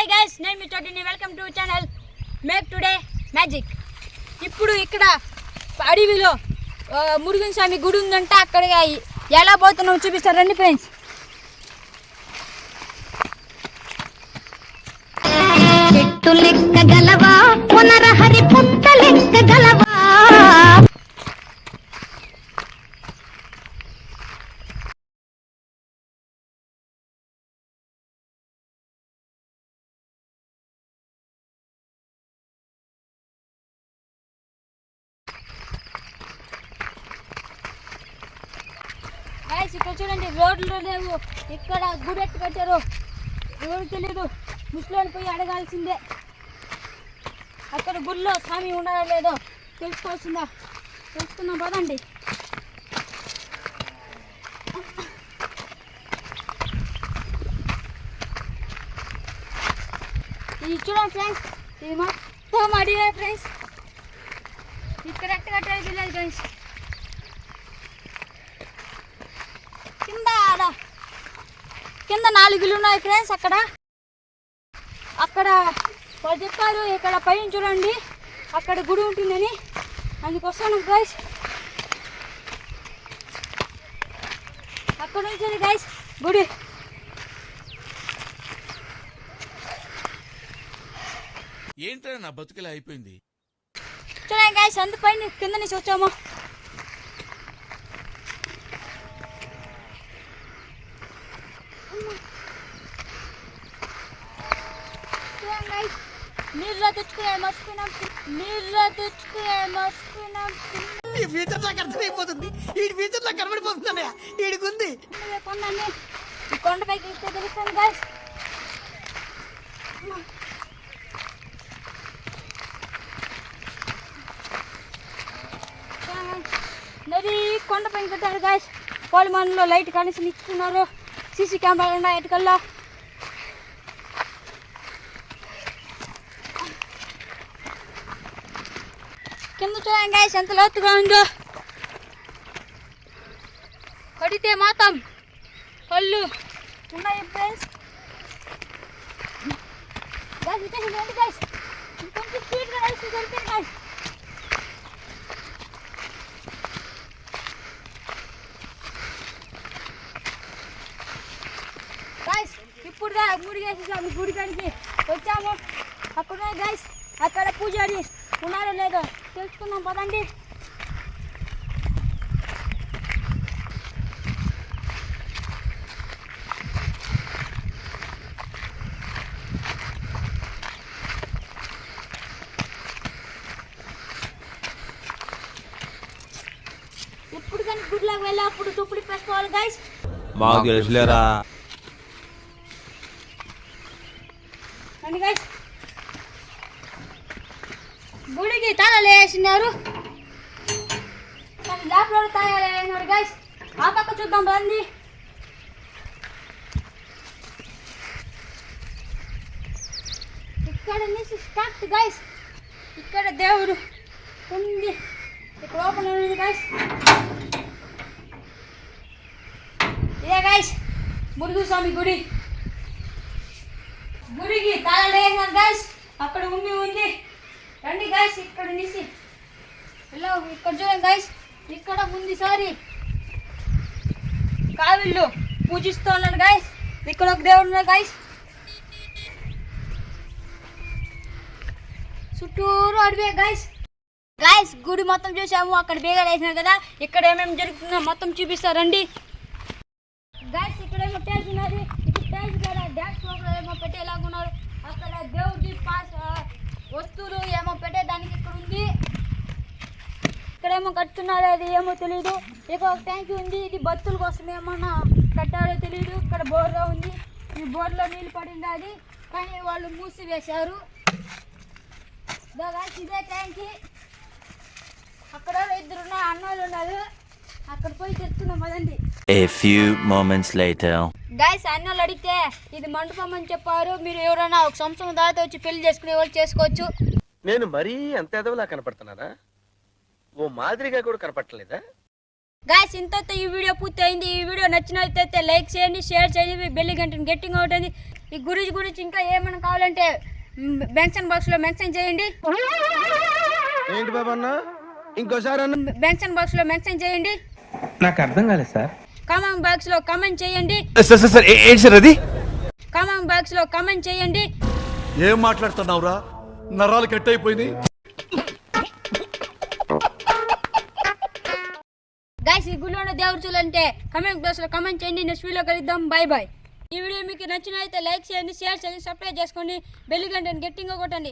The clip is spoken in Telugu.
హాయ్ గైస్, నేను మీ చోటిని. Welcome to channel make today magic. ఇప్పుడు ఇక్కడ అడవిలో మురుగన్ స్వామి గుడి ఉందంట. అక్కడ ఎలా పోతున్నాం చూపిస్తారు రండి ఫ్రెండ్స్. చెట్టు లెక్క గలవా పునరహరి పుట్ట లెక్క గలవా. ఇక్కడ చూడండి, రోడ్లు లేవు. ఇక్కడ గుడి ఎట్టు కట్టారు ఎవరు తెలీదు. ముస్లింలు పోయి అడగాల్సిందే. అక్కడ గుడిలో స్వామి ఉన్నాడో లేదో తెలుసుకున్నాం పదండి. ఇది చూడండి ఫ్రెండ్స్, ఇది మొత్తం అడిగే ఫ్రెండ్స్. ఇక్కడ ఎట్టు కట్టారు తెలియదు ఫ్రెండ్స్. కింద 4 ఇల్లు ఉన్నాయి ఫ్రెండ్స్. అక్కడ వాళ్ళు చెప్పారు ఇక్కడ పైన చూడండి అక్కడ గుడి ఉంటుందని. అందుకొస్తాను గైస్. అక్కడ నుంచి గైస్ గుడి. ఏంటో నా బతుకులా అయిపోయింది. చూడండి గైస్, అంత పైన కింద నుంచి వచ్చాము. నీళ్ళ తెచ్చుకునే మర్చిపోయినాం. ఈ ఫ్యూచర్ నాకు అర్థమైపోతుంది. ఈ ఫ్యూచర్ నాకు కనబడిపోతుందన్నయ్య. ఈడికుంది కొండని ఈ కొండపైకి ఇస్తే తెలుస్తాను గైస్. నది కొండపైన కట్టారు గైస్. పోలిమాన్లో లైట్ కనెక్షన్ ఇస్తున్నారు. సీసీ కెమెరాలు ఉన్నాయి ఎటుకల్లా. కింద చూడండి గైస్ ఎంత లోతుగా ఉందో. పడితే మాత్రం కళ్ళు ఉన్నాయి ఫ్రెండ్స్. గైస్ ఇంకొంచెం స్పీడ్గా నడిచి దొరికింది గైస్. గైస్ ఇప్పుడు మురిగేసి గుడికానికి వచ్చాము. అక్కడ గైస్ అక్కడ పూజారి ఉన్నారో లేదో తెలుసుకుందాం పదండి. ఎప్పుడు కానీ గుడిలోకి వెళ్ళేప్పుడు తుప్పుడు పెట్టుకోవాలి గైస్. మాకు తెలుసులేరా. అండి గైస్ గుడికి తాళాలు వేసినారు. లోపల తాళాలు వేసినారు గైస్. ఆ పక్క చూద్దాం రండి. ఇక్కడ నుంచి స్టార్ట్ గైస్. ఇక్కడ దేవుడు ఉంది. ఇక్కడ ఓపెన్ ఉంది గైస్. ఇదే గైస్ మురుగన్ స్వామి గుడి. గుడికి తాళాలు వేసినారు గైస్. అక్కడ ఉంది రండి గైస్. ఇక్కడ నుంచి హలో ఇక్కడ చూడండి గైస్. ఇక్కడ ముందుసారి కావిళ్ళు పూజిస్తూ ఉన్నాడు గైస్. ఇక్కడ ఒక దేవుడు ఉన్నాడు గైస్. చుట్టూరు అడివే గైస్. గుడి మొత్తం చూసాము. అక్కడ బేగాలు వేసినారు కదా. ఇక్కడ ఏమేమి జరుగుతుందో మొత్తం చూపిస్తారండి గైస్. ఇక్కడేమో టేల్స్ ఉన్నది. ఇది టేల్స్ కదా. డ్యాన్స్ ప్రోగ్రామ్ ఏమో పెట్టేలాగున్నారు. అక్కడ దేవుడి వస్తువులు ఏమో పెట్టేదానికి ఇక్కడ ఉంది. ఇక్కడేమో కట్టున్నారు, అది ఏమో తెలీదు. ఇక ఒక ట్యాంక్ ఉంది. ఇది బతుల కోసం ఏమన్నా కట్టారో తెలీదు. ఇక్కడ బోర్లో ఉంది. ఈ బోర్లో నీళ్ళు పడింది అది, కానీ వాళ్ళు మూసివేశారు. ఇదే ట్యాంకి. అక్కడ 2 అన్నాలు ఉన్నారు. అక్కడ పోయి తెచ్చుకున్నాం పదండి. A few moments later. Guys అన్నలు అడిగితే ఇది మండపం అని చెప్పారు. మీరు ఎవరైనా ఒక సంవత్సరం దాకా వచ్చి పెళ్లి చేసుకునే వాళ్ళు చేసుకోవచ్చు. నేను మరీ అంత ఎదవలా కనపడుతున్నారా? ఓ మాదిరిగా కూడా కనపడలేదా? గాయ్స్ ఇంతతో ఈ వీడియో పూర్తి అయింది. ఈ వీడియో నచ్చినట్లయితే లైక్ చేయండి, షేర్ చేయండి, బెల్ గంటను గట్టిగా ఉంటుంది. ఈ గురించి ఇంకా ఏమైనా కావాలంటే మెన్షన్ బాక్స్లో మెన్షన్ చేయండి. ఏంటి బాబా అన్న ఇంకోసారి అన్న మెన్షన్ బాక్స్లో మెన్షన్ చేయండి. నాకు అర్థం కాలేదు సార్. కామెంట్ బాక్స్లో కామెంట్ చేయండి. సార్ ఏంటి సార్ అది? కామెంట్ బాక్స్లో కామెంట్ చేయండి. ఏం మాట్లాడుతున్నావురా? నరాలు కట్ అయిపోయింది. గైస్ ఈ గుడిలో ఉన్న దేవుడు చూడాలంటే కామెంట్ బాక్స్లో కామెంట్ చేయండి. నెక్స్ట్ వీడియో కలుద్దాం. Bye bye. ఈ వీడియో మీకు నచ్చినైతే లైక్ చేయండి, షేర్ చేయండి, సబ్స్క్రైబ్ చేసుకోండి, బెల్ గంటని గట్టిగా కొట్టండి.